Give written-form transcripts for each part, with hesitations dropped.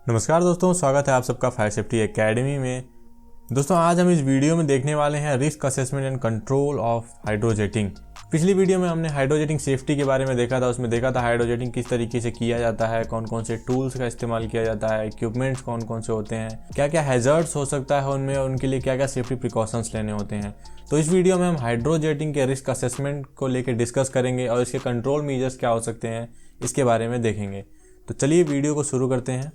नमस्कार दोस्तों, स्वागत है आप सबका फायर सेफ्टी एकेडमी में। दोस्तों, आज हम इस वीडियो में देखने वाले हैं risk assessment and control of hydrojetting. पिछली वीडियो में हमने हाइड्रोजेटिंग सेफ्टी के बारे में देखा था। उसमें देखा था हाइड्रोजेटिंग किस तरीके से किया जाता है, कौन कौन से टूल्स का इस्तेमाल किया जाता है, इक्विपमेंट्स कौन कौन से होते हैं, क्या क्या हैजर्ड्स हो सकता है उनमें और उनके लिए क्या क्या सेफ्टी प्रिकॉशंस लेने होते हैं। तो इस वीडियो में हम हाइड्रोजेटिंग के रिस्क असेसमेंट को लेकर डिस्कस करेंगे और इसके कंट्रोल मेजर्स क्या हो सकते हैं इसके बारे में देखेंगे। तो चलिए वीडियो को शुरू करते हैं।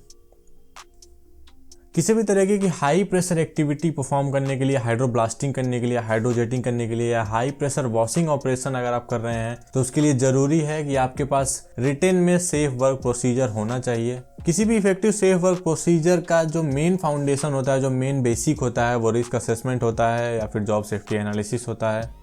किसी भी तरीके की हाई प्रेशर एक्टिविटी परफॉर्म करने के लिए, हाइड्रोब्लास्टिंग करने के लिए, हाइड्रोजेटिंग करने के लिए या हाई प्रेशर वॉशिंग ऑपरेशन अगर आप कर रहे हैं तो उसके लिए जरूरी है कि आपके पास रिटेन में सेफ वर्क प्रोसीजर होना चाहिए। किसी भी इफेक्टिव सेफ वर्क प्रोसीजर का जो मेन फाउंडेशन होता है, जो मेन बेसिक होता है, वो रिस्क असेसमेंट होता है या फिर जॉब सेफ्टी एनालिसिस होता है।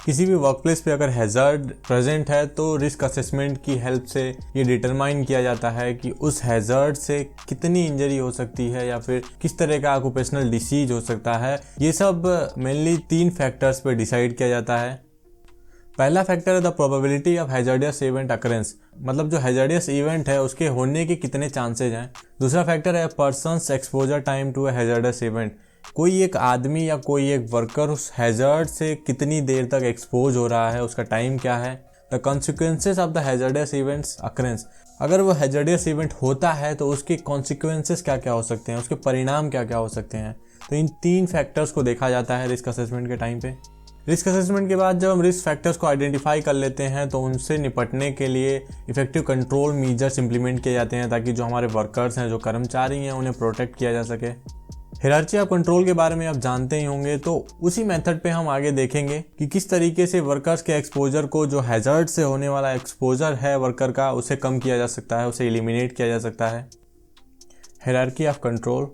किसी भी वर्क प्लेस पे अगर हैज़र्ड प्रेजेंट है तो रिस्क असेसमेंट की हेल्प से ये डिटरमाइन किया जाता है कि उस हैज़र्ड से कितनी इंजरी हो सकती है या फिर किस तरह का ऑक्यूपेशनल डिसीज हो सकता है। ये सब मेनली 3 फैक्टर्स पे डिसाइड किया जाता है। पहला फैक्टर है the probability of hazardous event occurrence, मतलब जो हैज़ार्डियस इवेंट है उसके होने के कितने चांसेज हैं। दूसरा फैक्टर है persons exposure time to a hazardous event, कोई एक आदमी या कोई एक वर्कर उस हैज़र्ड से कितनी देर तक एक्सपोज हो रहा है, उसका टाइम क्या है। The consequences of the hazardous events occurrence, अगर वो हैज़ार्डियस इवेंट होता है तो उसके कॉन्सिक्वेंसेस क्या क्या हो सकते हैं, उसके परिणाम क्या क्या हो सकते हैं। तो इन 3 फैक्टर्स को देखा जाता है रिस्क असेसमेंट के टाइम पे। रिस्क असेसमेंट के बाद जब हम रिस्क फैक्टर्स को आइडेंटिफाई कर लेते हैं तो उनसे निपटने के लिए इफेक्टिव कंट्रोल मेजर्स इंप्लीमेंट किए जाते हैं ताकि जो हमारे वर्कर्स हैं, जो कर्मचारी हैं, उन्हें प्रोटेक्ट किया जा सके। हायरार्की ऑफ कंट्रोल के बारे में आप जानते ही होंगे, तो उसी मेथड पे हम आगे देखेंगे कि किस तरीके से वर्कर्स के एक्सपोजर को, जो हैज़र्ड से होने वाला एक्सपोजर है वर्कर का, उसे कम किया जा सकता है, उसे एलिमिनेट किया जा सकता है। हायरार्की ऑफ कंट्रोल,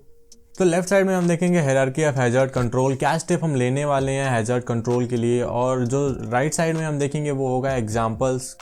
तो लेफ्ट साइड में हम देखेंगे हायरार्की ऑफ हैज़र्ड कंट्रोल, क्या स्टेप हम लेने वाले हैं हैज़र्ड कंट्रोल के लिए, और जो राइट साइड में हम देखेंगे वो होगा examples.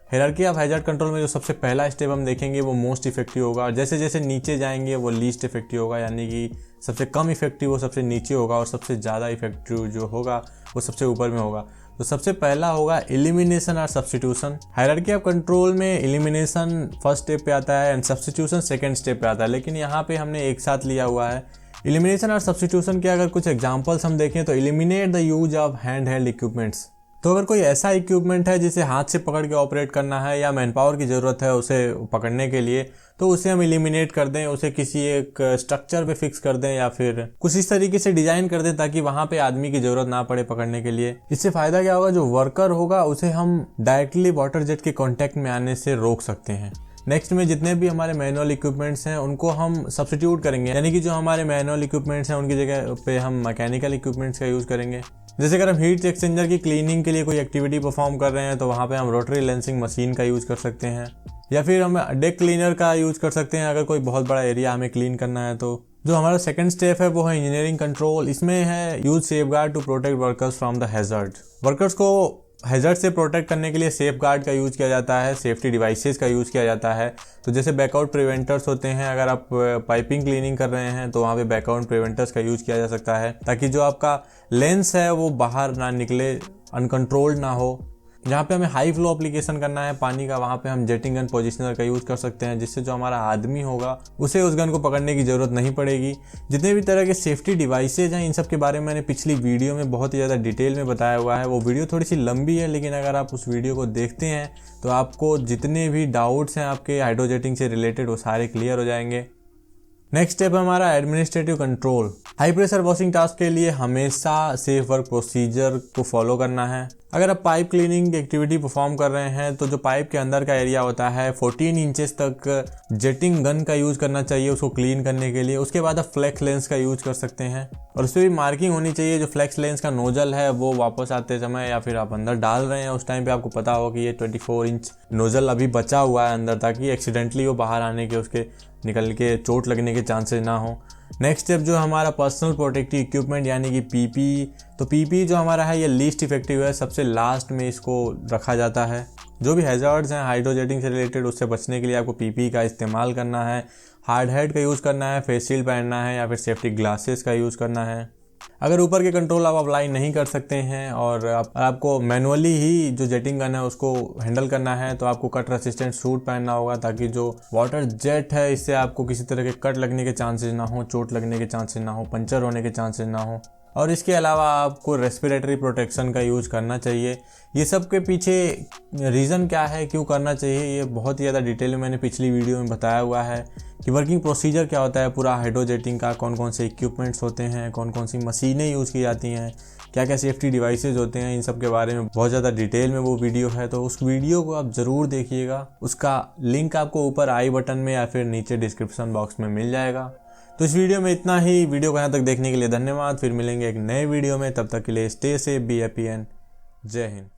Hierarchy of hazard control में जो सबसे पहला स्टेप हम देखेंगे वो मोस्ट इफेक्टिव होगा, और जैसे जैसे नीचे जाएंगे वो लीस्ट इफेक्टिव होगा, यानी कि सबसे कम इफेक्टिव वो सबसे नीचे होगा और सबसे ज़्यादा इफेक्टिव जो होगा वो सबसे ऊपर में होगा। तो सबसे पहला होगा एलिमिनेशन और सब्स्टिट्यूशन। हायरार्की ऑफ कंट्रोल में एलिमिनेशन फर्स्ट स्टेप पे आता है एंड सब्स्टिट्यूशन सेकंड स्टेप पे आता है, लेकिन यहाँ पे हमने एक साथ लिया हुआ है। एलिमिनेशन और सब्स्टिट्यूशन के अगर कुछ एग्जांपल्स हम देखें तो eliminate the use of hand held equipments, तो अगर कोई ऐसा इक्विपमेंट है जिसे हाथ से पकड़ के ऑपरेट करना है या मैन पावर की ज़रूरत है उसे पकड़ने के लिए, तो उसे हम एलिमिनेट कर दें, उसे किसी एक स्ट्रक्चर पे फिक्स कर दें या फिर कुछ इस तरीके से डिजाइन कर दें ताकि वहां पे आदमी की ज़रूरत ना पड़े पकड़ने के लिए। इससे फ़ायदा क्या होगा, जो वर्कर होगा उसे हम डायरेक्टली वाटर जेट के कॉन्टैक्ट में आने से रोक सकते हैं। नेक्स्ट में जितने भी हमारे मैनुअल इक्विपमेंट्स हैं उनको हम सब्स्टिट्यूट करेंगे, यानी कि जो हमारे मैनुअल इक्विपमेंट्स हैं उनकी जगह पे हम मैकेनिकल इक्विपमेंट्स का यूज़ करेंगे। जैसे अगर हम हीट एक्सचेंजर की क्लीनिंग के लिए कोई एक्टिविटी परफॉर्म कर रहे हैं तो वहाँ पे हम रोटरी लेंसिंग मशीन का यूज़ कर सकते हैं, या फिर हम डेक क्लीनर का यूज़ कर सकते हैं अगर कोई बहुत बड़ा एरिया हमें क्लीन करना है। तो जो हमारा सेकंड स्टेप है वो है इंजीनियरिंग कंट्रोल। इसमें है use safeguard to protect workers from the hazard. Workers को हैज़र्ड से प्रोटेक्ट करने के लिए सेफ गार्ड का यूज़ किया जाता है, सेफ्टी डिवाइसेस का यूज़ किया जाता है। तो जैसे बैकआउट प्रिवेंटर्स होते हैं, अगर आप पाइपिंग क्लीनिंग कर रहे हैं तो वहाँ पे बैकआउट प्रिवेंटर्स का यूज़ किया जा सकता है ताकि जो आपका लेंस है वो बाहर ना निकले, अनकंट्रोल्ड ना हो। जहाँ पे हमें हाई फ्लो एप्लीकेशन करना है पानी का, वहाँ पे हम जेटिंग गन पोजिशनर का यूज़ कर सकते हैं, जिससे जो हमारा आदमी होगा उसे उस गन को पकड़ने की ज़रूरत नहीं पड़ेगी। जितने भी तरह के सेफ्टी डिवाइसेज हैं इन सब के बारे में मैंने पिछली वीडियो में बहुत ही ज़्यादा डिटेल में बताया हुआ है। वो वीडियो थोड़ी सी लंबी है, लेकिन अगर आप उस वीडियो को देखते हैं तो आपको जितने भी डाउट्स हैं आपके हाइड्रोजेटिंग से रिलेटेड वो सारे क्लियर हो जाएंगे। नेक्स्ट स्टेप हमारा administrative control. High pressure washing task के लिए हमेशा सेफ वर्क प्रोसीजर को फॉलो करना है। अगर आप पाइप क्लीनिंग एक्टिविटी परफॉर्म कर रहे हैं तो जो पाइप के अंदर का एरिया होता है 14 इंचेस तक जेटिंग गन का यूज़ करना चाहिए उसको क्लीन करने के लिए। उसके बाद आप फ्लेक्स लेंस का यूज़ कर सकते हैं और उस पर भी मार्किंग होनी चाहिए। जो फ्लेक्स लेंस का नोजल है वो वापस आते समय या फिर आप अंदर डाल रहे हैं उस टाइम पे आपको पता हो कि ये 24 इंच नोजल अभी बचा हुआ है अंदर, ताकि एक्सीडेंटली वो बाहर आने के, उसके निकल के चोट लगने के चांसेस ना हो। नेक्स्ट स्टेप जो हमारा पर्सनल प्रोटेक्टिव इक्विपमेंट यानी कि पीपी, तो पीपी जो हमारा है ये लीस्ट इफेक्टिव है, सबसे लास्ट में इसको रखा जाता है। जो भी हैज़र्ड्स हैं हाइड्रोजेटिंग से रिलेटेड उससे बचने के लिए आपको पीपी का इस्तेमाल करना है, हार्ड हेड का यूज़ करना है, फेस शील्ड पहनना है या फिर सेफ्टी ग्लासेस का यूज़ करना है। अगर ऊपर के कंट्रोल आप अप्लाई नहीं कर सकते हैं और आपको मैनुअली ही जो जेटिंग गन है उसको हैंडल करना है, तो आपको कट रेसिस्टेंट सूट पहनना होगा, ताकि जो वाटर जेट है इससे आपको किसी तरह के कट लगने के चांसेस ना हो, चोट लगने के चांसेस ना हो, पंचर होने के चांसेस ना हो। और इसके अलावा आपको रेस्पिरेटरी प्रोटेक्शन का यूज करना चाहिए। ये सब के पीछे रीज़न क्या है, क्यों करना चाहिए, ये बहुत ही ज़्यादा डिटेल में मैंने पिछली वीडियो में बताया हुआ है कि वर्किंग प्रोसीजर क्या होता है पूरा हाइड्रोजेटिंग का, कौन कौन से इक्विपमेंट्स होते हैं, कौन कौन सी मशीनें यूज़ की जाती हैं, क्या क्या सेफ्टी डिवाइसेज होते हैं, इन सब के बारे में बहुत ज़्यादा डिटेल में वो वीडियो है। तो उस वीडियो को आप ज़रूर देखिएगा। उसका लिंक आपको ऊपर आई बटन में या फिर नीचे डिस्क्रिप्शन बॉक्स में मिल जाएगा। तो इस वीडियो में इतना ही। वीडियो को यहाँ तक देखने के लिए धन्यवाद। फिर मिलेंगे एक नए वीडियो में, तब तक के लिए stay safe, be happy and जय हिंद।